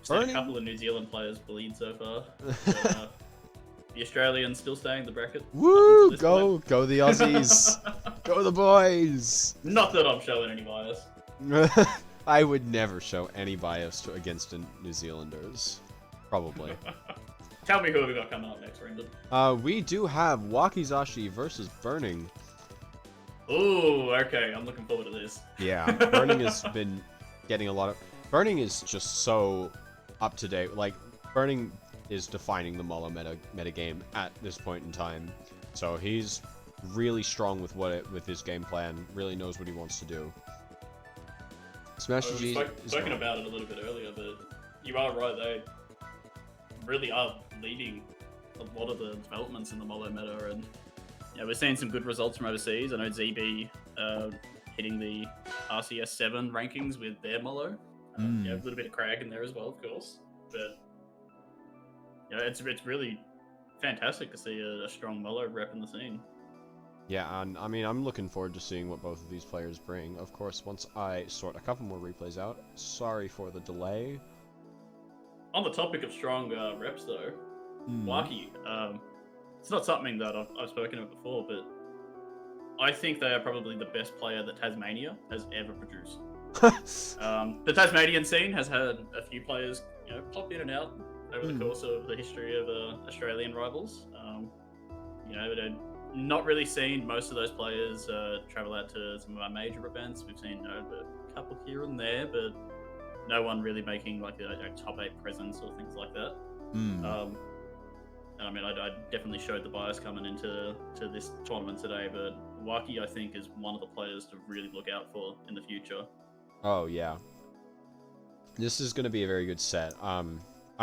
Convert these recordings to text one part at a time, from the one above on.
seen Burnign? a couple of New Zealand players bleed so far. But, the Australians still staying in the bracket. Woo! Go the Aussies! Go the boys! Not that I'm showing any bias. I would never show any bias against New Zealanders. Probably. Tell me who we got coming up next, Brendan. We do have Wakizashi versus Burnign. Ooh, okay, I'm looking forward to this. Yeah, Burnign has been getting a lot of... Burnign is just so up to date. Like, Burnign is defining the Molo meta game at this point in time. So he's really strong with with his game plan. Really knows what he wants to do. Smash G. Spoken about it a little bit earlier, but you are right. They really are leading a lot of the developments in the Molo meta, and yeah, we're seeing some good results from overseas. I know ZB hitting the RCS 7 rankings with their Molo. Yeah, a little bit of Crag in there as well, of course, but. Yeah, it's really fantastic to see a strong Molo rep in the scene. Yeah, and I mean, I'm looking forward to seeing what both of these players bring. Of course, once I sort a couple more replays out. Sorry for the delay. On the topic of strong reps, though, Waki, it's not something that I've spoken about before, but I think they are probably the best player that Tasmania has ever produced. The Tasmanian scene has had a few players, pop in and out over the course of the history of Australian rivals. Not really seen most of those players travel out to some of our major events. We've seen a couple here and there, but no one really making like a top 8 presence or things like that. And I mean, I definitely showed the bias coming into this tournament today, but Waki, I think, is one of the players to really look out for in the future. Oh, yeah. This is going to be a very good set. I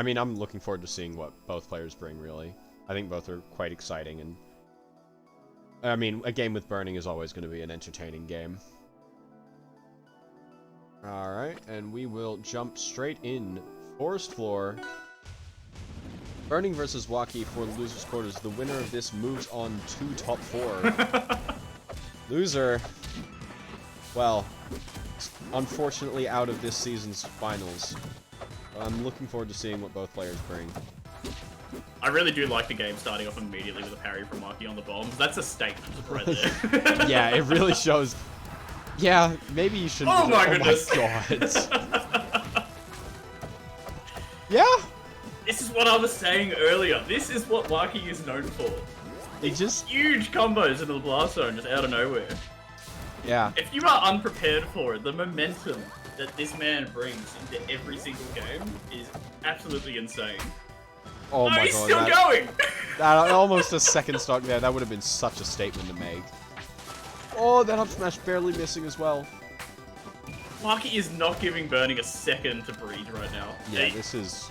mean, I'm looking forward to seeing what both players bring, really. I think both are quite exciting, and I mean, a game with Burnign is always going to be an entertaining game. Alright, and we will jump straight in. Forest Floor. Burnign versus Waki for losers quarters. The winner of this moves on to top 4. Loser, well, unfortunately out of this season's finals. I'm looking forward to seeing what both players bring. I really do like the game starting off immediately with a parry from Waki on the bombs. That's a statement right there. Yeah, it really shows. Yeah, maybe you shouldn't. Oh my goodness! Oh my god! Yeah. This is what I was saying earlier. This is what Waki is known for. He just Huge combos in the blast zone just out of nowhere. Yeah. If you are unprepared for it, the momentum that this man brings into every single game is absolutely insane. Oh my he's god. still going! That almost a second stock there. That would have been such a statement to make. Oh, that up smash barely missing as well. Waki is not giving Burnign a second to breathe right now. Yeah, this is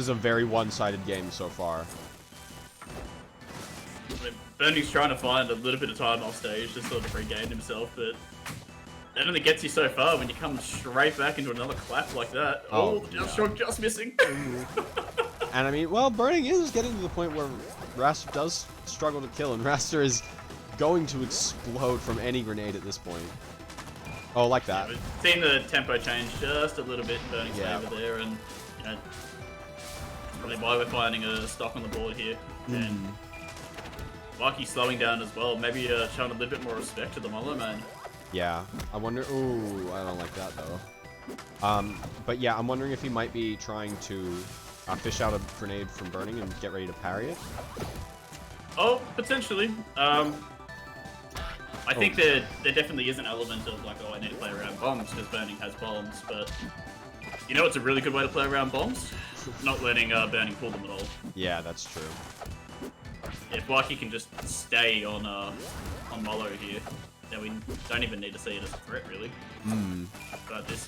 a very one-sided game so far. I mean, Burnign's trying to find a little bit of time off stage to sort of regain himself, but that only gets you so far when you come straight back into another clap like that. Oh, just missing. And I mean, well, Burnign is getting to the point where Raster does struggle to kill, and Raster is going to explode from any grenade at this point. Oh, like that. Yeah, we've seen the tempo change just a little bit in Burnign's favor there, and that's probably why we're finding a stock on the board here. And Waki slowing down as well, maybe showing a little bit more respect to the Molo man. Yeah, I wonder. Ooh, I don't like that though. But yeah, I'm wondering if he might be trying to fish out a grenade from Burnign and get ready to parry it. Oh, potentially. I think there definitely is an element of like, oh, I need to play around bombs because Burnign has bombs, but you know, it's a really good way to play around bombs. Not letting Burnign pull them at all. Yeah, that's true. If Waki can just stay on Molo here, then we don't even need to see it as a threat, really. But this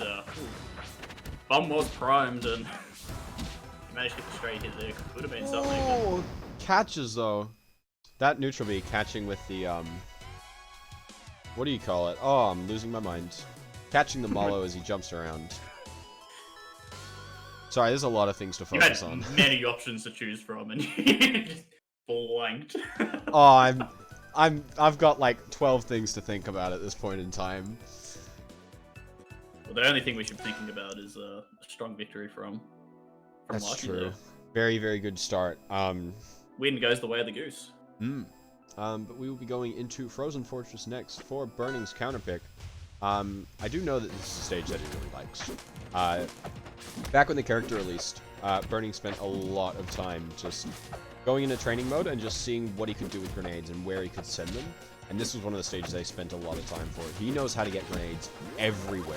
bomb was primed and he managed to get the straight hit there. Could have been something. Oh, catches though. That neutral B catching with the what do you call it? Oh, I'm losing my mind. Catching the Molo as he jumps around. Sorry, there's a lot of things to focus on. Many options to choose from, and you just blanked. Oh, I've got like 12 things to think about at this point in time. Well, the only thing we should be thinking about is a strong victory from That's Lucky true. there. Very, very good start. Win goes the way of the goose. But we will be going into Frozen Fortress next for Burnign's counterpick. I do know that this is a stage that he really likes. Back when the character released, Burnign spent a lot of time just going into training mode and just seeing what he could do with grenades and where he could send them. And this was one of the stages I spent a lot of time for. He knows how to get grenades everywhere.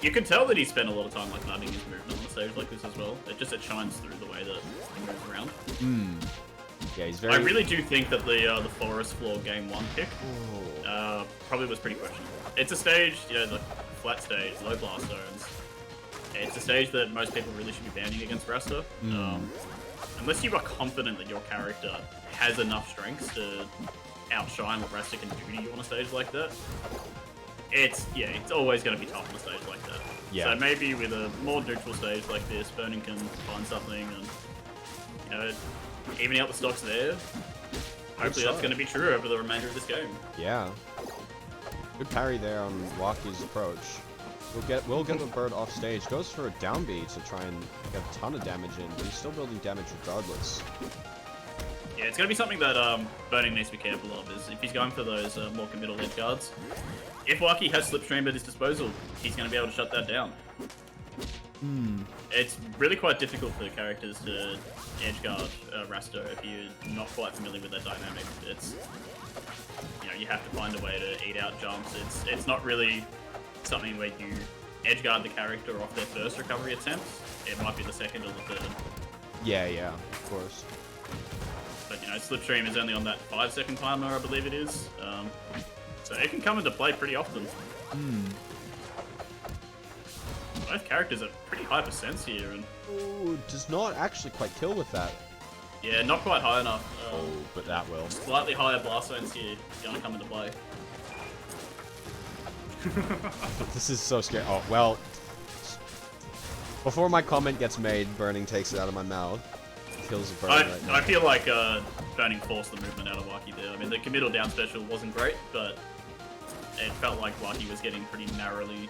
You can tell that he spent a lot of time like learning his movement on a stage like this as well. It shines through the way that he moves around. Yeah, he's very... I really do think that the forest floor game 1 pick probably was pretty questionable. It's a stage, you know, the flat stage, low blast zones. It's a stage that most people really should be banning against Rasta. Unless you are confident that your character has enough strengths to outshine what Rasta can do to you on a stage like that, it's always going to be tough on a stage like that. Yeah. So maybe with a more neutral stage like this, Burnign can find something and, you know, even out the stocks there. Hopefully that's going to be true over the remainder of this game. Yeah. Good parry there on Waki's approach. We'll get the bird off stage. Goes for a down B to try and get a ton of damage in, but he's still building damage regardless. Yeah, it's going to be something that Burnign needs to be careful of, is if he's going for those more committal edge guards. If Waki has Slipstream at his disposal, he's going to be able to shut that down. It's really quite difficult for the characters to edge guard Rasta if you're not quite familiar with that dynamic. It's, you know, you have to find a way to eat out jumps. It's not really something where you edge guard the character off their first recovery attempts. It might be the second or the third. Yeah, of course. But, you know, Slipstream is only on that 5-second timer, I believe it is. So it can come into play pretty often. Both characters are pretty high percents here, and Oh, does not actually quite kill with that. yeah, not quite high enough. But that will. Slightly higher blast zones here gonna come into play. This is so scary. Oh, well. Before my comment gets made, Burnign takes it out of my mouth. Kills a bird right now. I feel like Burnign forced the movement out of Waki there. I mean, the committal down special wasn't great, but it felt like Waki was getting pretty narrowly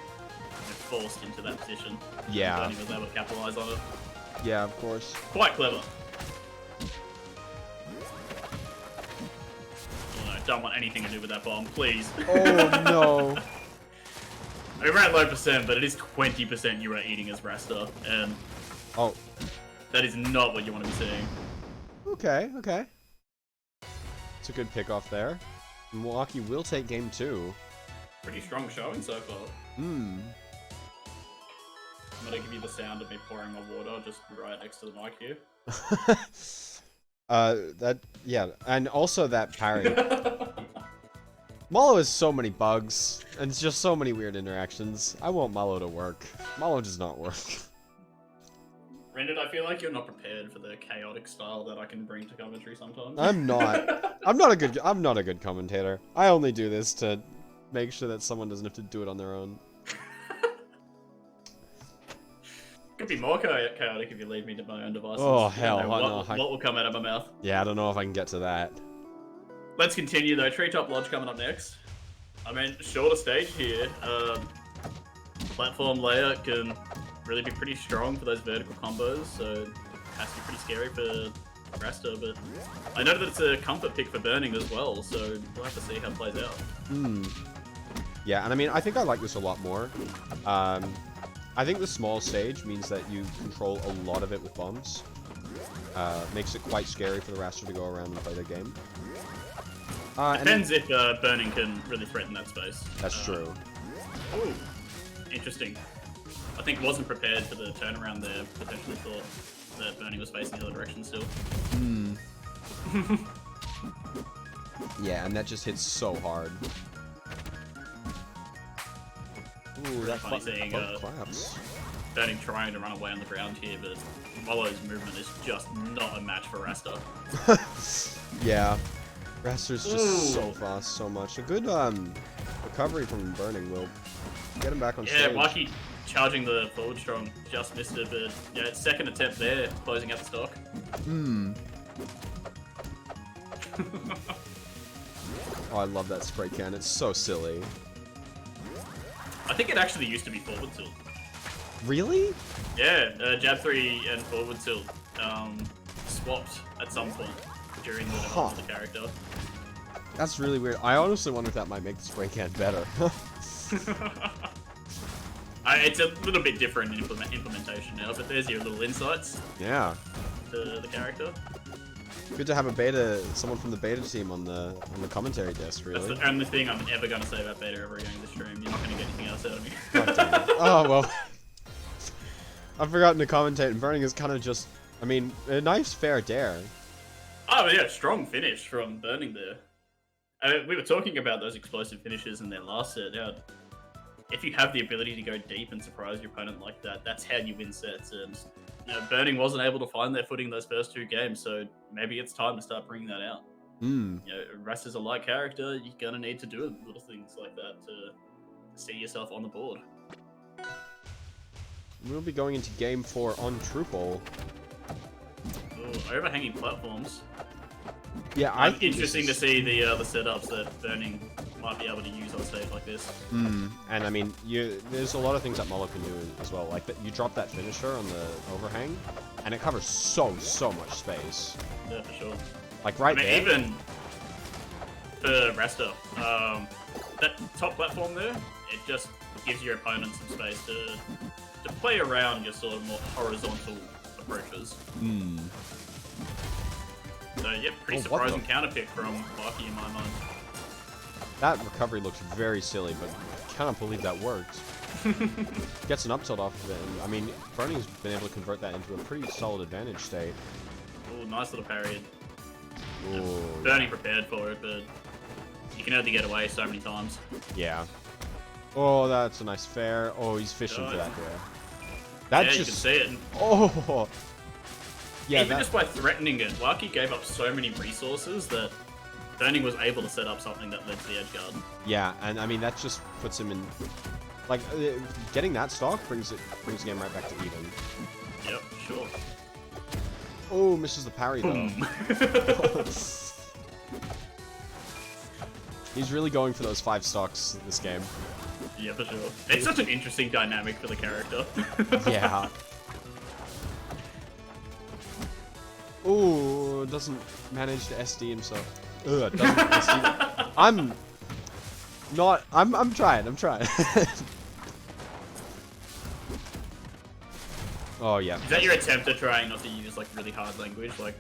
forced into that position. Yeah. Burnign was able to capitalize on it. Yeah, of course. Quite clever. Oh, no, don't want anything to do with that bomb, please. Oh no. I mean, we're at low percent, but it is 20% you are eating as Rasta, and that is not what you want to be seeing. Okay. It's a good pick off there. Milwaukee will take game 2. Pretty strong showing so far. I'm gonna give you the sound of me pouring my water just right next to the mic here. Yeah, and also that parry. Malo has so many bugs, and it's just so many weird interactions. I want Malo to work. Malo does not work. Rendered, I feel like you're not prepared for the chaotic style that I can bring to commentary sometimes. I'm not. I'm not a good commentator. I only do this to make sure that someone doesn't have to do it on their own. Could be more chaotic if you leave me to my own devices. Oh hell, what will come out of my mouth? Yeah, I don't know if I can get to that. Let's continue though. Treetop Lodge coming up next. I mean, shorter stage here. Platform layout can really be pretty strong for those vertical combos, so it has to be pretty scary for Rasta, but I know that it's a comfort pick for Burnign as well, so we'll have to see how it plays out. Yeah, and I mean, I think I like this a lot more. I think the small stage means that you control a lot of it with bombs. Makes it quite scary for the Rasta to go around and play their game. Depends if Burnign can really threaten that space. That's true. Ooh, interesting. I think wasn't prepared for the turnaround there. Potentially thought that Burnign was facing the other direction still. Yeah, and that just hits so hard. Ooh, that funny seeing claps. Burnign trying to run away on the ground here, but Molo's movement is just not a match for Rasta. Yeah. Raster's just so fast, so much. A good recovery from Burnign will get him back on stage. Yeah, Waki charging the forward strong, just missed it, but yeah, it's second attempt there, closing out the stock. Oh, I love that spray can. It's so silly. I think it actually used to be forward tilt. Really? Yeah, jab 3 and forward tilt swapped at some point during the development of the character. That's really weird. I honestly wonder if that might make the spray can better. It's a little bit different in implementation now, but there's your little insights Yeah. to the character. Good to have a beta, someone from the beta team on the commentary desk, really. That's the only thing I'm ever going to say about beta ever again in the stream. You're not going to get anything else out of me. God damn it. Oh, well. I've forgotten to commentate, and Burning is kind of just, I mean, a nice fair dare. Oh, yeah, strong finish from Burning there. We were talking about those explosive finishes in their last set. Now, if you have the ability to go deep and surprise your opponent like that, that's how you win sets. And Burning wasn't able to find their footing those first 2 games, so maybe it's time to start bringing that out. Rest is a light character, you're gonna need to do little things like that to see yourself on the board. We'll be going into game 4 on Truple. Ooh, overhanging platforms. Yeah, I think interesting to see the setups that Burning might be able to use on stage like this. And I mean, there's a lot of things that Molo can do as well. Like that, you drop that finisher on the overhang, and it covers so much space. Yeah, for sure. Like right there. Even for Resta, that top platform there, it just gives your opponent some space to play around your sort of more horizontal approaches. So yeah, pretty surprising counter pick from Waki in my mind. That recovery looks very silly, but I cannot believe that worked. Gets an up tilt off of it. And, I mean, Burning's been able to convert that into a pretty solid advantage state. Oh, nice little parry. Ooh. Burning prepared for it, but you can only get away so many times. Yeah. Oh, that's a nice fair. Oh, he's fishing for that there. That's you can see it. Oh. Yeah. Even just by threatening it, Waki gave up so many resources that Burning was able to set up something that led to the edge guard. Yeah, and I mean that just puts him in, like, getting that stock brings the game right back to even. Yep, sure. Oh, misses the parry though. He's really going for those 5 stocks this game. Yeah, for sure. It's such an interesting dynamic for the character. Yeah. Ooh, doesn't manage to SD himself. Ugh, doesn't SD. I'm trying. Oh yeah. Is that your attempt at trying not to use like really hard language, like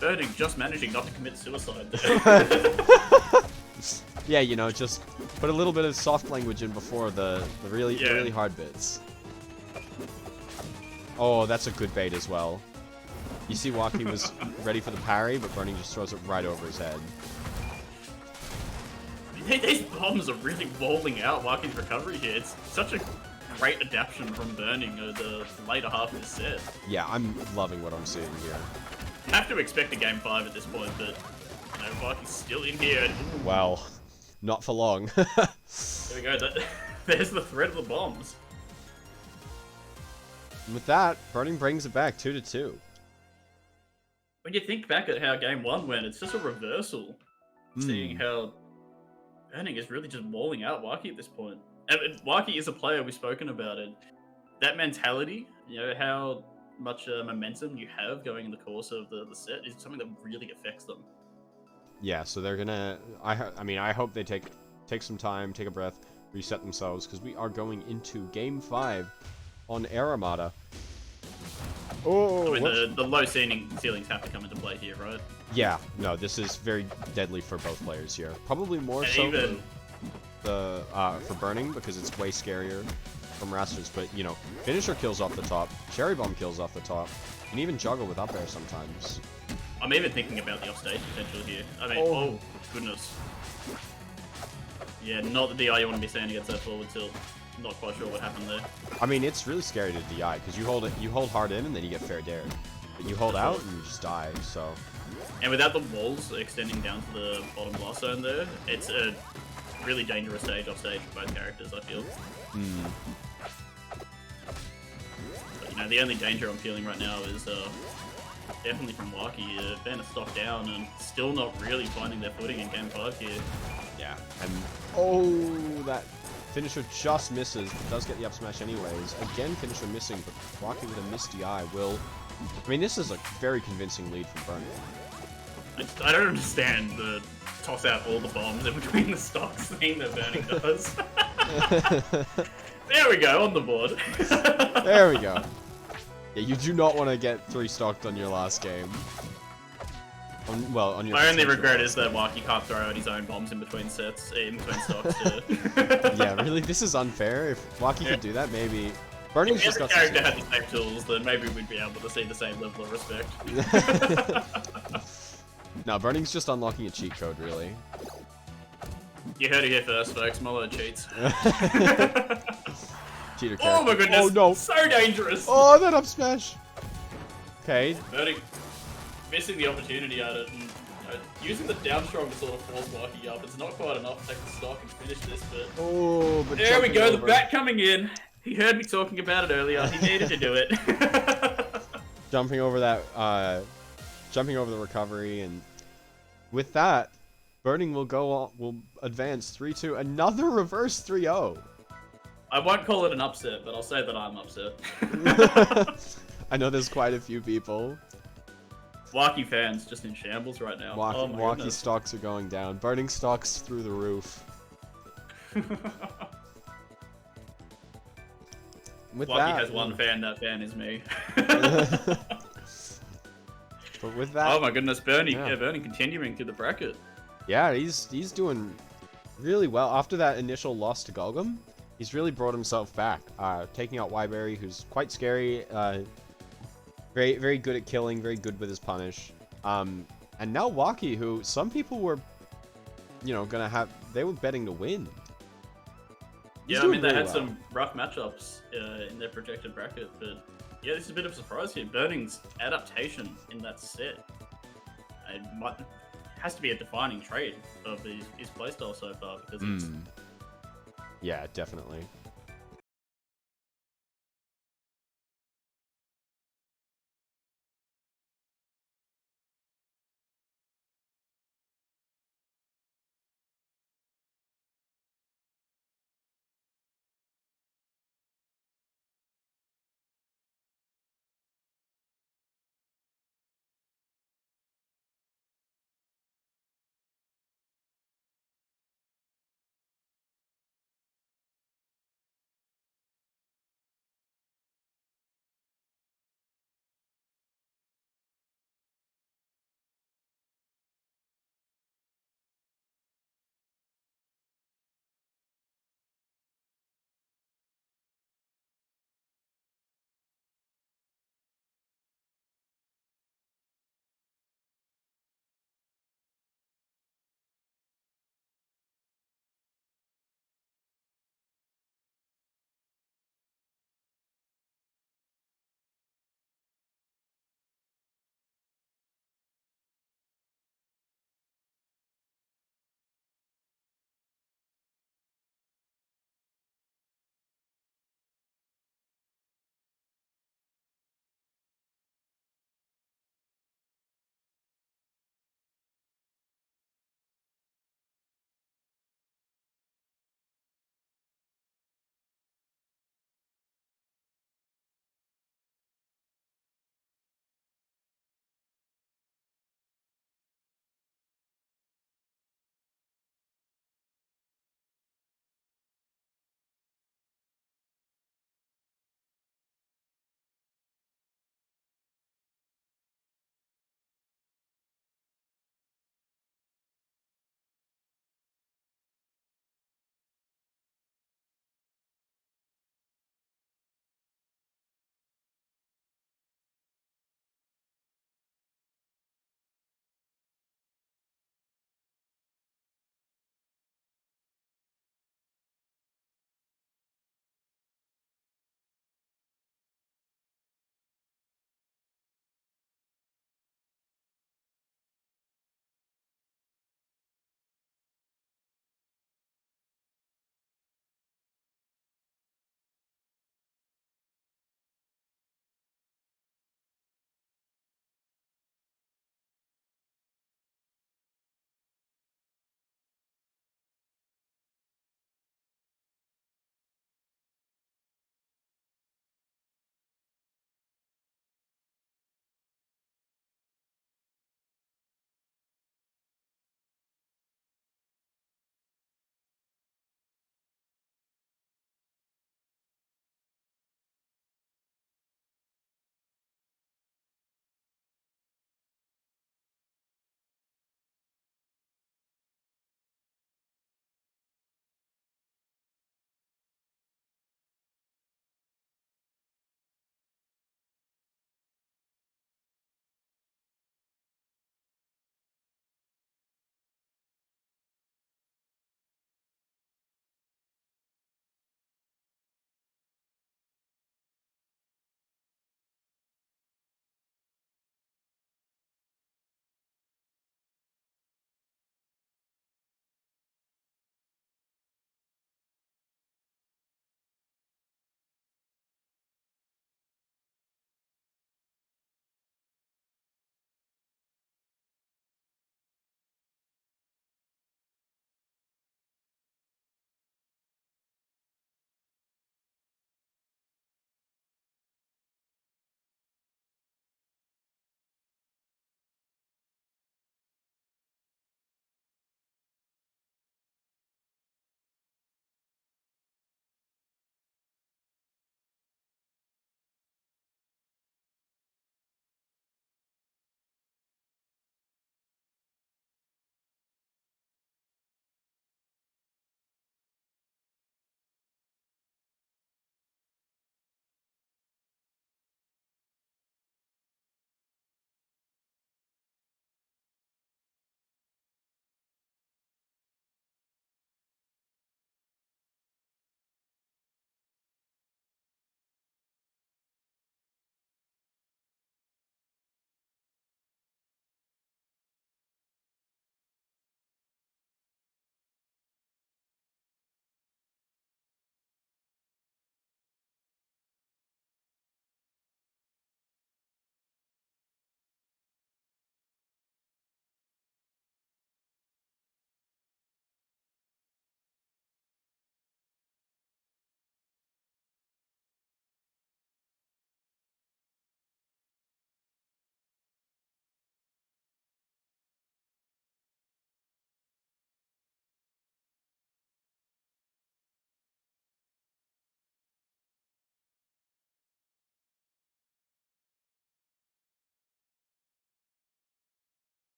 Burning just managing not to commit suicide there? Yeah, you know, just put a little bit of soft language in before the really hard bits. Oh, that's a good bait as well. You see Waki was ready for the parry, but Burning just throws it right over his head. These bombs are really rolling out Waki's recovery here. It's such a great adaptation from Burning over the later half of the set. Yeah, I'm loving what I'm seeing here. Have to expect a game 5 at this point, but you know, Waki's still in here. Well, not for long. There we go. There's the threat of the bombs. And with that, Burning brings it back 2-2. When you think back at how game 1 went, it's just a reversal. Seeing how Burning is really just walling out Waki at this point. And Waki is a player, we've spoken about it. That mentality, you know, how much momentum you have going in the course of the set is something that really affects them. Yeah, so they're gonna... I mean, I hope they take some time, take a breath, reset themselves, because we are going into game 5 on Air Armada. Oh, I mean, the low ceilings have to come into play here, right? Yeah, no, this is very deadly for both players here. Probably more and so even... for Burning, because it's way scarier from Rasters, but, you know, finisher kills off the top, cherry bomb kills off the top, you can even juggle with up air sometimes. I'm even thinking about the offstage potential here. I mean, oh goodness. Yeah, not the DI you want to be seeing against that forward tilt. Not quite sure what happened there. I mean, it's really scary to DI, because you hold hard in and then you get fair dared. But you hold out and you just die, so... And without the walls extending down to the bottom blast zone there, it's a really dangerous stage offstage for both characters, I feel. But, you know, the only danger I'm feeling right now is definitely from Waki. Ban a stock down and still not really finding their footing in game 5 here. Yeah, and... Oh, that Finisher just misses, but does get the up smash anyways. Again, Finisher missing, but Waki with a missed DI will... I mean, this is a very convincing lead from Burnign. I don't understand the toss out all the bombs in between the stocks thing that Burnign does. There we go, on the board. There we go. Yeah, you do not want to get 3 stocked on your last game. On your My only regret last is that Waki can't throw out his own bombs in between sets, in between stocks too. Yeah, really, this is unfair. If Waki could do that, maybe... Burnign's If just every got character had the same tools, then maybe we'd be able to see the same level of respect. No, Burnign's just unlocking a cheat code, really. You heard it here first, folks. Molo cheats. Cheater character. Oh my goodness! Oh no! So dangerous! Oh, that up smash! Okay. Burnign missing the opportunity at it, and using the down strong to sort of force Waki up. It's not quite enough to take the stock and finish this, but... Oh, but there we go, over. the bat coming in. He heard me talking about it earlier. He needed to do it. Jumping over that, jumping over the recovery, and with that, Burnign will advance 3-2. Another reverse 3-0. I won't call it an upset, but I'll say that I'm upset. I know there's quite a few people. Waki fans just in shambles right now. Waki stocks are going down. Burnign stocks through the roof. With Waki that, has one fan, that fan is me. But with that... Oh my goodness, Burnign continuing through the bracket. Yeah, he's doing really well. After that initial loss to Golgum, he's really brought himself back. Taking out Wyberry, who's quite scary. Very good at killing, very good with his punish. And now Waki, who some people were, they were betting to win. Yeah, I mean, they had some rough matchups in their projected bracket, but yeah, this is a bit of a surprise here. Burnign's adaptation in that set has to be a defining trait of his playstyle so far, because it's... Yeah, definitely.